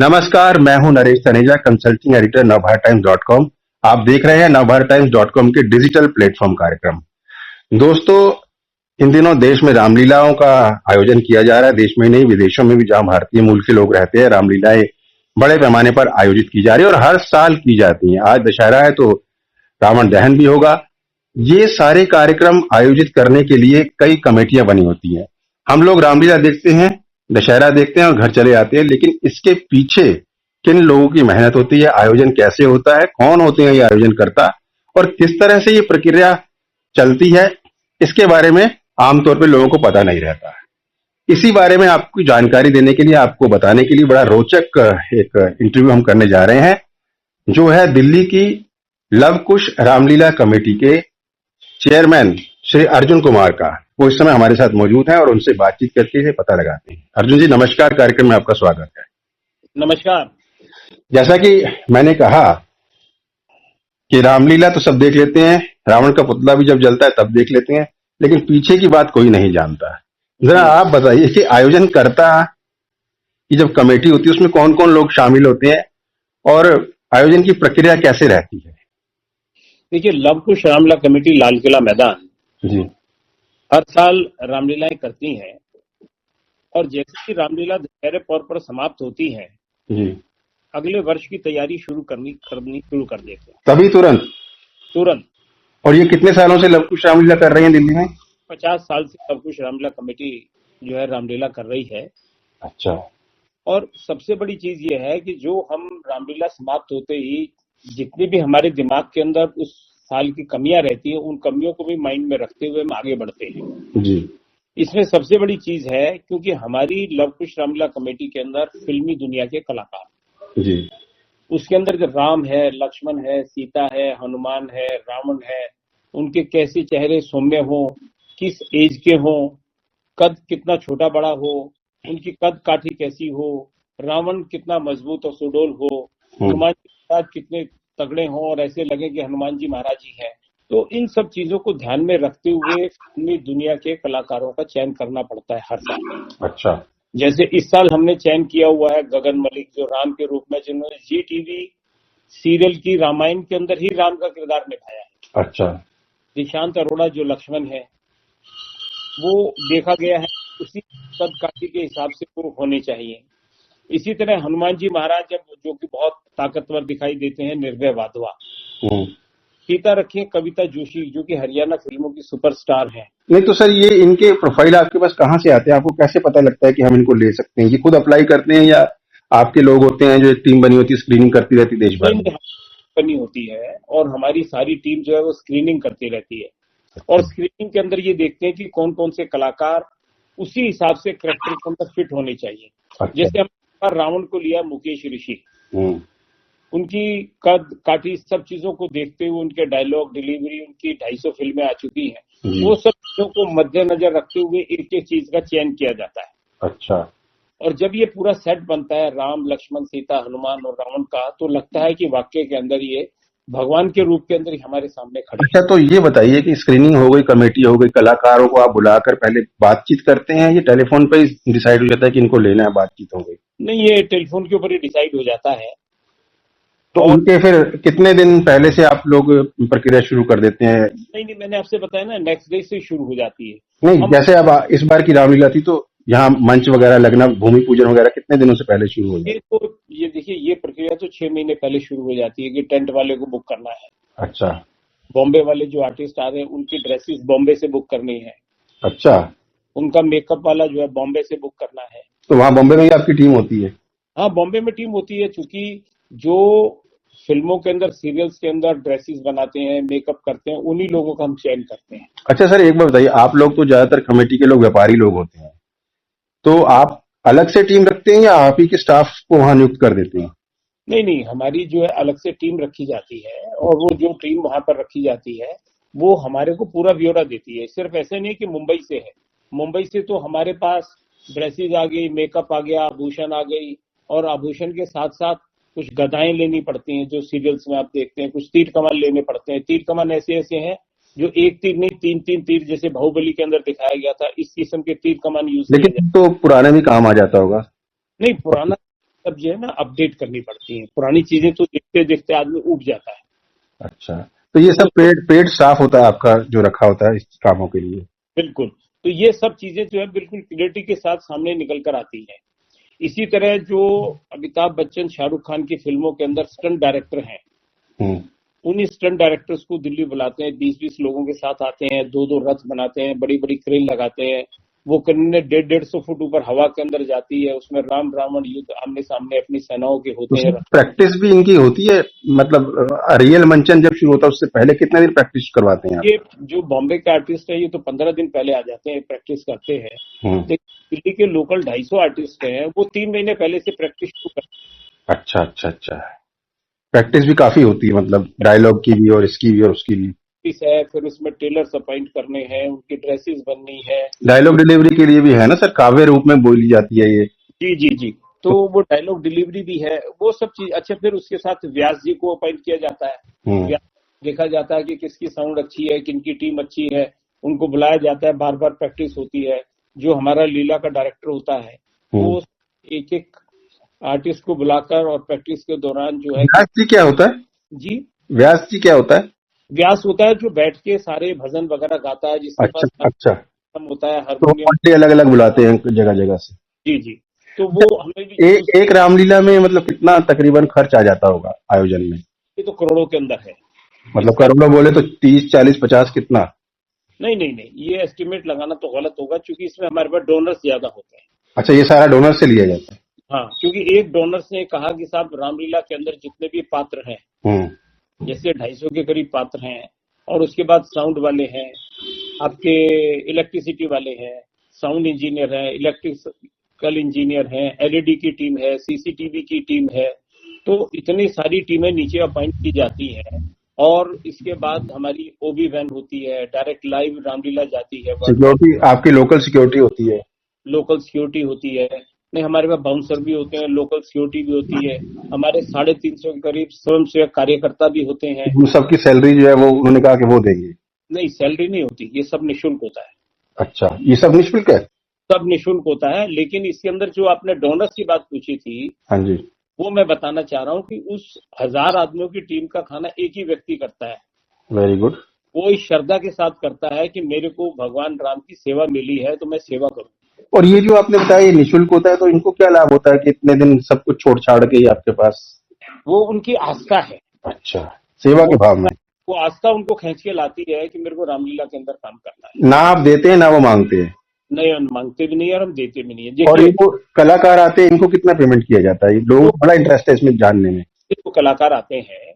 नमस्कार, मैं हूं नरेश तनेजा, कंसल्टिंग एडिटर नवभारत टाइम्स.com। आप देख रहे हैं नवभारत टाइम्स.com के डिजिटल प्लेटफॉर्म कार्यक्रम। दोस्तों, इन दिनों देश में रामलीलाओं का आयोजन किया जा रहा है। देश में नहीं, विदेशों में भी जहां भारतीय मूल के लोग रहते हैं, रामलीलाएं बड़े पैमाने पर आयोजित की जा रही है और हर साल की जाती हैं। आज दशहरा है तो रावण दहन भी होगा। ये सारे कार्यक्रम आयोजित करने के लिए कई कमेटियां बनी होती हैं। हम लोग रामलीला देखते हैं, दशहरा देखते हैं और घर चले आते हैं, लेकिन इसके पीछे किन लोगों की मेहनत होती है, आयोजन कैसे होता है, कौन होते हैं ये आयोजन करता और किस तरह से ये प्रक्रिया चलती है, इसके बारे में आमतौर पर लोगों को पता नहीं रहता है। इसी बारे में आपको जानकारी देने के लिए, आपको बताने के लिए बड़ा रोचक एक इंटरव्यू हम करने जा रहे हैं, जो है दिल्ली की लव कुश रामलीला कमेटी के चेयरमैन श्री अर्जुन कुमार का। वो इस समय हमारे साथ मौजूद हैं और उनसे बातचीत करके इसे पता लगाते हैं। अर्जुन जी नमस्कार, कार्यक्रम में आपका स्वागत है। नमस्कार। जैसा कि मैंने कहा कि रामलीला तो सब देख लेते हैं, रावण का पुतला भी जब जलता है तब देख लेते हैं, लेकिन पीछे की बात कोई नहीं जानता। जरा आप बताइए कि आयोजन करता की जब कमेटी होती है उसमें कौन कौन लोग शामिल होते हैं और आयोजन की प्रक्रिया कैसे रहती है? देखिए, लव कुश रामलीला कमेटी लाल किला मैदान जी हर साल रामलीलाएं करती हैं और जैसे ही रामलीला दशहरे पर्व पर समाप्त होती है, जी, अगले वर्ष की तैयारी करनी शुरू कर देते हैं तभी तुरंत। तुरंत। और ये कितने सालों से लव कुश रामलीला कर रहे हैं दिल्ली में? 50 साल से लव कुश रामलीला कमेटी जो है रामलीला कर रही है। अच्छा। और सबसे बड़ी चीज ये है कि जो हम रामलीला समाप्त होते ही जितनी भी हमारे दिमाग के अंदर उस साल की कमियां रहती है, उन कमियों को भी माइंड में रखते हुए हम आगे बढ़ते हैं। जी इसमें सबसे बड़ी चीज है क्योंकि हमारी लव कुश रामलीला कमेटी के अंदर फिल्मी दुनिया के कलाकार, जी उसके अंदर जो राम है, लक्ष्मण है, सीता है, हनुमान है, रावण है, उनके कैसे चेहरे सौम्य हो, किस एज के हो, कद कितना छोटा बड़ा हो, उनकी कद काठी कैसी हो, रावण कितना मजबूत और सुडौल हो, हनुमान जी महाराज कितने तगड़े हों और ऐसे लगे कि हनुमान जी महाराज ही हैं। तो इन सब चीजों को ध्यान में रखते हुए फिल्मी दुनिया के कलाकारों का चयन करना पड़ता है हर साल। अच्छा। जैसे इस साल हमने चयन किया हुआ है गगन मलिक, जो राम के रूप में, जिन्होंने जी टीवी सीरियल की रामायण के अंदर ही राम का किरदार निभाया है। अच्छा। निशांत अरोड़ा जो लक्ष्मण है, वो देखा गया है उसी कद काठी के हिसाब से वो होने चाहिए। इसी तरह हनुमान जी महाराज जो कि बहुत ताकतवर दिखाई देते हैं, निर्भय वाधवा। सीता रखिए कविता जोशी, जो कि हरियाणा फिल्मों की सुपरस्टार हैं। नहीं तो सर, ये इनके प्रोफाइल आपके पास कहाँ से आते हैं? आपको कैसे पता लगता है कि हम इनको ले सकते हैं? ये खुद अप्लाई करते हैं या आपके लोग होते हैं, जो एक टीम बनी होती है, स्क्रीनिंग करती रहती है देश भर में? बनी होती है और हमारी सारी टीम जो है वो स्क्रीनिंग करती रहती है और स्क्रीनिंग के अंदर ये देखते हैं कि कौन कौन से कलाकार उसी हिसाब से कैरेक्टर के अंदर फिट होने चाहिए। जैसे हम रावण को लिया, मुकेश ऋषि, उनकी कद काठी सब चीजों को देखते हुए, उनके डायलॉग डिलीवरी, उनकी 250 फिल्में आ चुकी हैं, वो सब चीजों को मद्देनजर रखते हुए एक एक चीज का चयन किया जाता है। अच्छा। और जब ये पूरा सेट बनता है राम, लक्ष्मण, सीता, हनुमान और रावण का, तो लगता है कि वाकई के अंदर ये भगवान के रूप के अंदर ही हमारे सामने खड़े। अच्छा, तो ये बताइए कि स्क्रीनिंग हो गई, कमेटी हो गई, कलाकारों को आप बुलाकर पहले बातचीत करते हैं, ये टेलीफोन पे ही डिसाइड हो जाता है कि इनको लेना है, बातचीत हो गई? नहीं, ये टेलीफोन के ऊपर ही डिसाइड हो जाता है। तो उनके फिर कितने दिन पहले से आप लोग प्रक्रिया शुरू कर देते हैं? नहीं, मैंने आपसे बताया ना, नेक्स्ट डे से शुरू हो जाती है। नहीं, जैसे अब इस बार की रामलीला थी तो यहाँ मंच वगैरह लगना, भूमि पूजन वगैरह कितने दिनों से पहले शुरू हो जाती है? तो ये देखिए, ये प्रक्रिया तो 6 महीने पहले शुरू हो जाती है कि टेंट वाले को बुक करना है। अच्छा। बॉम्बे वाले जो आर्टिस्ट आ रहे हैं उनकी ड्रेसेस बॉम्बे से बुक करनी है। अच्छा। उनका मेकअप वाला जो है बॉम्बे से बुक करना है। तो वहाँ बॉम्बे में ही आपकी टीम होती है? हाँ, बॉम्बे में टीम होती है, क्योंकि जो फिल्मों के अंदर, सीरियल्स के अंदर ड्रेसेस बनाते हैं, मेकअप करते हैं, उन्हीं लोगों का हम चयन करते हैं। अच्छा सर, एक बात बताइए, आप लोग तो ज्यादातर कमेटी के लोग व्यापारी लोग होते हैं, तो आप अलग से टीम रखते हैं या आप ही के स्टाफ को वहां नियुक्त कर देते हैं? नहीं, हमारी जो है अलग से टीम रखी जाती है और वो जो टीम वहां पर रखी जाती है वो हमारे को पूरा ब्यौरा देती है। सिर्फ ऐसे नहीं कि मुंबई से है, मुंबई से तो हमारे पास ड्रेसेस आ गई, मेकअप आ गया, आभूषण आ गई, और आभूषण के साथ साथ कुछ गदाएं लेनी पड़ती हैं जो सीरियल्स में आप देखते हैं, कुछ तीर कमान लेने पड़ते हैं। तीर कमान ऐसे ऐसे हैं जो एक तीर नहीं, 3-3 तीर, जैसे बाहुबली के अंदर दिखाया गया था, इस किस्म के तीर कमान यूज। लेकिन तो पुराने भी काम आ जाता होगा? नहीं, पुराना सब जो है ना अपडेट करनी पड़ती है। पुरानी चीजें तो देखते देखते आदमी ऊब जाता है। अच्छा, तो ये तो सब पेड पेड स्टाफ होता है आपका जो रखा होता है इस कामों के लिए? बिल्कुल, तो ये सब चीजें जो है बिल्कुल क्लियरिटी के साथ सामने निकल कर आती हैं। इसी तरह जो अमिताभ बच्चन शाहरुख खान की फिल्मों के अंदर स्टंट डायरेक्टर हैं, हम्म। उन स्टंट डायरेक्टर्स को दिल्ली बुलाते हैं, 20-20 लोगों के साथ आते हैं, 2-2 रथ बनाते हैं, बड़ी बड़ी क्रेन लगाते हैं। वो क्रेन 150-150 फुट ऊपर हवा के अंदर जाती है, उसमें राम रावण युद्ध आमने सामने अपनी सेनाओं के तो होते उसमें हैं। प्रैक्टिस भी इनकी होती है, मतलब रियल मंचन जब शुरू होता है उससे पहले कितने दिन प्रैक्टिस करवाते हैं आप? ये जो बॉम्बे के आर्टिस्ट है, ये तो 15 दिन पहले आ जाते हैं, प्रैक्टिस करते हैं। हम्म। लेकिन दिल्ली के लोकल 250 आर्टिस्ट हैं, वो 3 महीने पहले से प्रैक्टिस शुरू करते अच्छा अच्छा अच्छा, प्रैक्टिस भी काफी होती है, मतलब डायलॉग की भी और इसकी भी और उसकी भी। है। फिर उसमें टेलर्स अपॉइंट करने हैं, उनकी ड्रेसेस बननी है। डायलॉग डिलीवरी के लिए भी है ना सर, काव्य रूप में बोली जाती है ये? जी जी जी। तो तो वो डायलॉग डिलीवरी भी है, वो सब चीज। अच्छा, फिर उसके साथ व्यास जी को अपॉइंट किया जाता है। हम्म। व्यास देखा जाता है कि किसकी साउंड अच्छी है, किनकी टीम अच्छी है, उनको बुलाया जाता है, बार बार प्रैक्टिस होती है। जो हमारा लीला का डायरेक्टर होता है, हम्म। वो एक एक आर्टिस्ट को बुलाकर और प्रैक्टिस के दौरान जो है कि व्यास जी क्या होता है? जी, व्यास जी क्या होता है? व्यास होता है जो बैठ के सारे भजन वगैरह गाता है, जिसके अच्छा पास अच्छा, हारमोनियम होता है, तो हारमोनियम। मंडली अलग अलग बुलाते हैं जगह जगह से? जी जी। तो अच्छा, वो हमें भी यूज, एक रामलीला में मतलब कितना तकरीबन खर्च आ जाता होगा आयोजन में? ये तो करोड़ों के अंदर है मतलब इसका। करोड़ों बोले तो 30 40 50 कितना? नहीं नहीं नहीं, ये एस्टिमेट लगाना तो गलत होगा, क्योंकि इसमें हमारे पास डोनर्स ज्यादा होते हैं। अच्छा, ये सारा डोनर से लिया जाता है? हाँ, क्योंकि एक डोनर्स ने कहा कि साहब, रामलीला के अंदर जितने भी पात्र हैं, हम्म। जैसे 250 के करीब पात्र हैं, और उसके बाद साउंड वाले हैं, आपके इलेक्ट्रिसिटी वाले हैं, साउंड इंजीनियर हैं, इलेक्ट्रिकल इंजीनियर हैं, एलईडी की टीम है, सीसीटीवी की टीम है। तो इतनी सारी टीमें नीचे अपॉइंट की जाती हैं। और इसके बाद हमारी ओबी वैन होती है, डायरेक्ट लाइव रामलीला जाती है वर्ल्ड वाइड। सिक्योरिटी आपकी लोकल सिक्योरिटी होती है? लोकल सिक्योरिटी होती है। नहीं, हमारे पास बाउंसर भी होते हैं, लोकल सिक्योरिटी भी होती है। हमारे 350 के करीब स्वयंसेवक कार्यकर्ता भी होते हैं। उन सबकी सैलरी जो है वो उन्होंने कहा कि वो देंगे? नहीं, सैलरी नहीं होती, ये सब निःशुल्क होता है। अच्छा, ये सब निःशुल्क है? सब निःशुल्क होता है, लेकिन इसके अंदर जो आपने डोनर्स की बात पूछी थी, हाँ जी। वो मैं बताना चाह रहा हूँ कि उस 1000 आदमियों की टीम का खाना एक ही व्यक्ति करता है। Very good. वो इस श्रद्धा के साथ करता है कि मेरे को भगवान राम की सेवा मिली है, तो मैं सेवा करूँ। और ये जो आपने बताया ये निःशुल्क होता है, तो इनको क्या लाभ होता है कि इतने दिन सब कुछ छोड़ छाड़ के ही आपके पास? वो उनकी आस्था है। अच्छा, सेवा वो के भाव में? वो आस्था उनको खींच के लाती है कि मेरे को रामलीला के अंदर काम करना है। ना आप देते हैं ना वो मांगते हैं? नहीं, हम मांगते भी नहीं है और हम देते भी नहीं है। और देखिए, ये जो कलाकार आते हैं इनको कितना पेमेंट किया जाता है? लोगों जो को बड़ा इंटरेस्ट है इसमें जानने में। जो कलाकार आते हैं,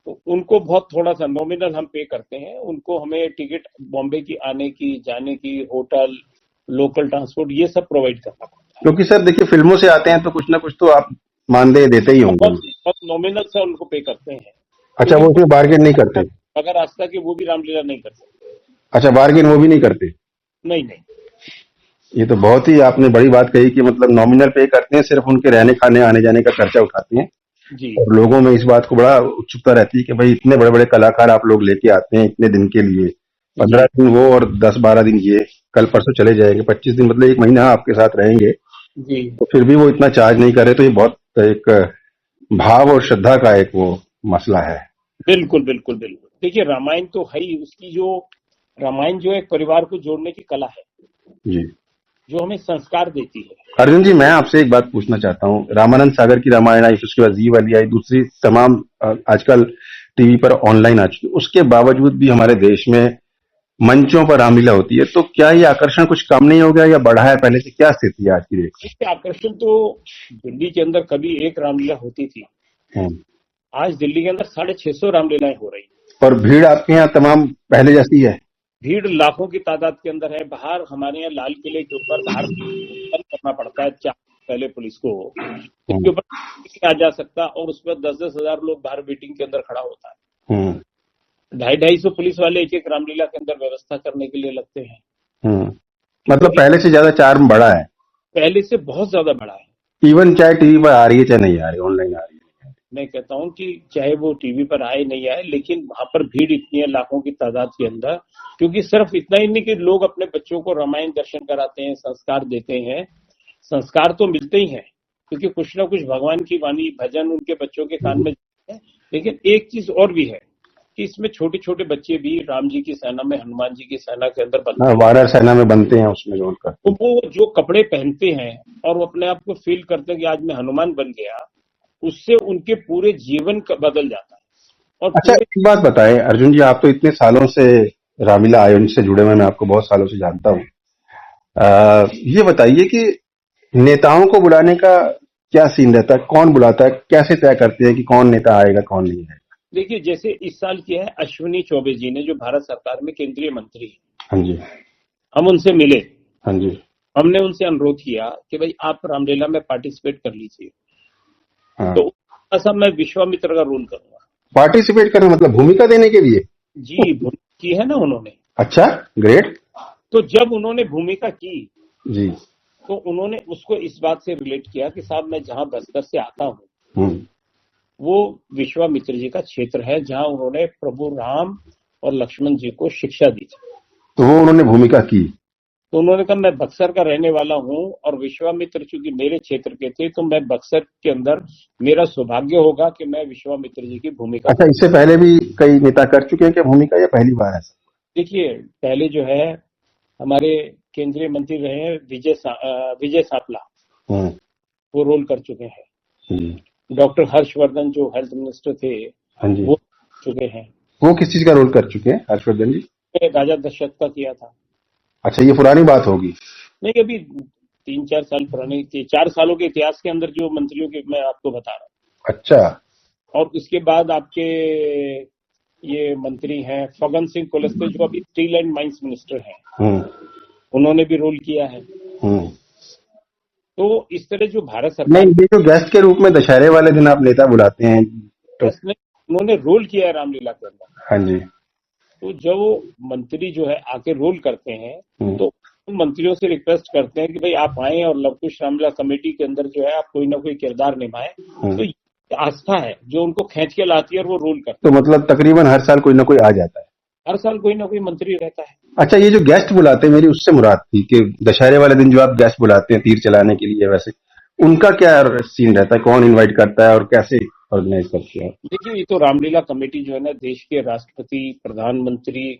तो उनको बहुत थोड़ा सा नॉमिनल हम पे करते हैं। उनको हमें टिकट बॉम्बे की आने की, जाने की, होटल, लोकल ट्रांसपोर्ट, ये सब प्रोवाइड करना पड़ता है। क्योंकि सर देखिए, फिल्मों से आते हैं तो कुछ ना कुछ तो आप मानदेय देते ही होंगे बहुत उनको। बहुत नॉमिनल सा उनको पे करते हैं, अच्छा, क्योंकि वो उसमें बार्गेन नहीं करते? अगर आस्था की वो भी रामलीला नहीं कर सकते। अच्छा, बार्गेन वो भी नहीं करते? नहीं नहीं। ये तो बहुत ही आपने बड़ी बात कही कि मतलब नॉमिनल पे करते हैं, सिर्फ उनके रहने खाने आने जाने का खर्चा उठाते हैं। जी और लोगों में इस बात को बड़ा उत्सुकता रहती है कि भाई इतने बड़े बड़े कलाकार आप लोग लेके आते हैं इतने दिन के लिए, 15 जी दिन वो और 10 12 दिन ये, कल परसों चले जाएंगे, 25 दिन मतलब 1 महीना आपके साथ रहेंगे, जी। तो फिर भी वो इतना चार्ज नहीं कर रहे, तो ये बहुत एक भाव और श्रद्धा का एक वो मसला है। बिल्कुल बिल्कुल बिल्कुल। देखिए, रामायण तो है ही, उसकी जो रामायण जो एक परिवार को जोड़ने की कला है, जी। जो हमें संस्कार देती है। अर्जुन जी, मैं आपसे एक बात पूछना चाहता हूँ, रामानंद सागर की रामायण आई, उसके बाद जी वाली आई, दूसरी तमाम आजकल टीवी पर ऑनलाइन आ चुकी है, उसके बावजूद भी हमारे देश में मंचों पर रामलीला होती है, तो क्या ये आकर्षण कुछ कम नहीं हो गया या बढ़ा है पहले से? क्या स्थिति है आज की डेट इससे आकर्षण तो, दिल्ली के अंदर कभी एक रामलीला होती थी, में? आज दिल्ली के अंदर 650 रामलीलाएं हो रही हैं। और भीड़ आपके यहाँ तमाम पहले जैसी है? भीड़ लाखों की तादाद के अंदर है। बाहर हमारे यहाँ लाल किले के ऊपर बाहर बंद करना पड़ता है 4 पहले पुलिस को, हम्म। उसके ऊपर नहीं आ जा सकता, और उसमें 10-10 हजार लोग बाहर वेटिंग के अंदर खड़ा होता है। हम्म। 250-250 पुलिस वाले एक एक रामलीला के अंदर व्यवस्था करने के लिए लगते हैं। हम्म। तो मतलब पहले से ज्यादा चार्म बढ़ा है? पहले से बहुत ज्यादा बढ़ा है। इवन चाहे टीवी पर आ रही है चाहे नहीं आ रही, ऑनलाइन आ रही है? मैं कहता हूं कि चाहे वो टीवी पर आए नहीं आए, लेकिन वहां पर भीड़ इतनी है लाखों की तादाद के अंदर, क्योंकि सिर्फ इतना ही नहीं कि लोग अपने बच्चों को रामायण दर्शन कराते हैं, संस्कार देते हैं। संस्कार तो मिलते ही हैं, क्योंकि कुछ ना कुछ भगवान की वाणी भजन उनके बच्चों के कान में है। लेकिन एक चीज और भी है कि इसमें छोटे छोटे बच्चे भी राम जी की सेना में, हनुमान जी की सेना के अंदर बनते हाँ, हैं। वानर सेना में बनते हैं उसमें जोड़कर। तो वो जो कपड़े पहनते हैं और वो अपने आप को फील करते हैं कि आज मैं हनुमान बन गया, उससे उनके पूरे जीवन का बदल जाता है। और अच्छा, पूरे एक बात बताएं अर्जुन जी, आप तो इतने सालों से रामलीला आयोजन से जुड़े हुए हैं, मैं आपको बहुत सालों से जानता हूँ। ये बताइए कि नेताओं को बुलाने का क्या सीन रहता है, कौन बुलाता है, कैसे तय करते हैं कि कौन नेता आएगा कौन नहीं आएगा? देखिए, जैसे इस साल किया है अश्विनी चौबे जी ने, जो भारत सरकार में केंद्रीय मंत्री है। हाँ जी। हम उनसे मिले, हाँ जी। हमने उनसे अनुरोध किया कि भाई आप रामलीला में पार्टिसिपेट कर लीजिए। हाँ, तो ऐसा मैं विश्वामित्र का रोल करूंगा। पार्टिसिपेट करना मतलब भूमिका देने के लिए? जी, भूमिका की है ना उन्होंने। अच्छा, ग्रेट। तो जब उन्होंने भूमिका की जी। तो उन्होंने उसको इस बात से रिलेट किया कि साहब मैं जहां बस्तर से आता हूँ हम्म। वो विश्वामित्र जी का क्षेत्र है, जहां उन्होंने प्रभु राम और लक्ष्मण जी को शिक्षा दी थी। तो वो उन्होंने भूमिका की। तो उन्होंने कहा मैं बक्सर का रहने वाला हूँ और विश्वामित्र चूंकि मेरे क्षेत्र के थे, तो मैं बक्सर के अंदर मेरा सौभाग्य होगा कि मैं विश्वामित्र जी की भूमिका अच्छा, करूँ। इससे पहले भी कई नेता कर चुके हैं क्या भूमिका, या पहली बार है? देखिए, पहले जो है हमारे केंद्रीय मंत्री रहे हैं विजय सापला, हम्म। वो रोल कर चुके हैं। हम्म। डॉक्टर हर्षवर्धन जो हेल्थ मिनिस्टर थे, हाँ जी। वो कर चुके हैं। वो किस चीज का रोल कर चुके हैं हर्षवर्धन जी? राजा दशरथ का किया था। अच्छा, ये पुरानी बात होगी। नहीं, अभी 3-4 साल पुराने, 4 सालों के इतिहास के अंदर जो मंत्रियों के मैं आपको बता रहा हूँ। अच्छा। और उसके बाद आपके ये मंत्री हैं फगन सिंह कुलस्ते, जो अभी स्टील एंड माइंस मिनिस्टर हैं, हम्म। उन्होंने भी रोल किया है। हम्म। तो इस तरह जो भारत नहीं, सरकार ये जो गेस्ट के रूप में दशहरे वाले दिन आप नेता बुलाते हैं तो? ने उन्होंने रोल किया है रामलीला के अंदर। हाँ जी। तो जो मंत्री जो है आके रोल करते हैं, हम्म। तो उन मंत्रियों से रिक्वेस्ट करते हैं कि भाई आप आए और लव कुश रामलीला कमेटी के अंदर जो है आप कोई ना कोई किरदार निभाएं। तो ये आस्था है जो उनको खींच के लाती है और वो रोल करते तो मतलब तकरीबन हर साल कोई ना कोई आ जाता है? हैं। हर साल कोई ना कोई मंत्री रहता है। अच्छा, ये जो गेस्ट बुलाते हैं, मेरी उससे मुराद थी कि दशहरे वाले दिन जो आप गेस्ट बुलाते हैं तीर चलाने के लिए, वैसे उनका क्या सीन रहता है, कौन इनवाइट करता है और कैसे ऑर्गेनाइज करते हैं? देखिए, ये तो रामलीला कमेटी जो है ना, देश के राष्ट्रपति, प्रधानमंत्री,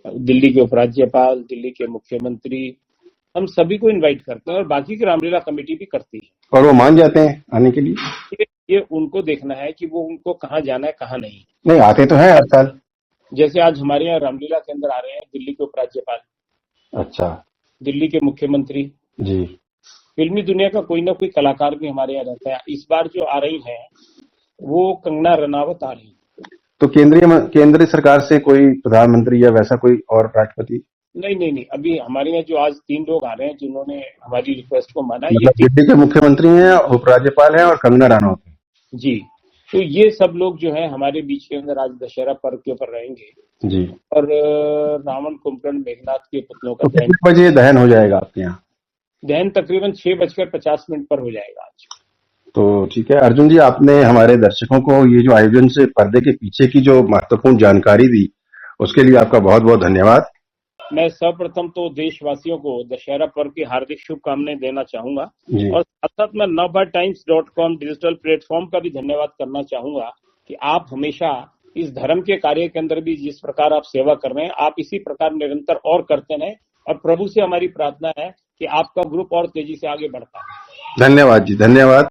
दिल्ली के उपराज्यपाल, दिल्ली के मुख्यमंत्री, हम सभी को इनवाइट करते हैं और बाकी की रामलीला कमेटी भी करती है। और वो मान जाते हैं आने के लिए? ये उनको देखना है कि वो उनको कहाँ जाना है कहाँ नहीं। नहीं, आते तो हैं हर साल। जैसे आज हमारे यहाँ रामलीला के अंदर आ रहे हैं दिल्ली के उपराज्यपाल, अच्छा। दिल्ली के मुख्यमंत्री, जी। फिल्मी दुनिया का कोई ना कोई कलाकार भी हमारे यहाँ रहता है। इस बार जो आ रही है वो कंगना रनावत आ रही है। तो केंद्र सरकार से कोई प्रधानमंत्री या वैसा कोई और राष्ट्रपति? नहीं नहीं नहीं, अभी हमारे यहाँ जो आज 3 लोग आ रहे हैं जिन्होंने हमारी रिक्वेस्ट को माना, ये मतलब दिल्ली के मुख्यमंत्री हैं, उपराज्यपाल हैं और कंगना रनौत हैं। जी। तो ये सब लोग जो है हमारे बीच के अंदर आज दशहरा पर्व के ऊपर रहेंगे। जी। और रावण, कुंभकर्ण, मेघनाथ के पुतलों का तो कितने बजे दहन हो जाएगा आपके यहाँ? दहन तकरीबन 6:50 पर हो जाएगा आज। तो ठीक है अर्जुन जी, आपने हमारे दर्शकों को ये जो आयोजन से पर्दे के पीछे की जो महत्वपूर्ण जानकारी दी, उसके लिए आपका बहुत बहुत धन्यवाद। मैं सर्वप्रथम तो देशवासियों को दशहरा पर्व की हार्दिक शुभकामनाएं देना चाहूंगा जी। और साथ साथ मैं navbharatimes.com डिजिटल प्लेटफॉर्म का भी धन्यवाद करना चाहूंगा कि आप हमेशा इस धर्म के कार्य के अंदर भी जिस प्रकार आप सेवा कर रहे हैं, आप इसी प्रकार निरंतर और करते रहें। और प्रभु से हमारी प्रार्थना है कि आपका ग्रुप और तेजी से आगे बढ़ता है। धन्यवाद जी, धन्यवाद।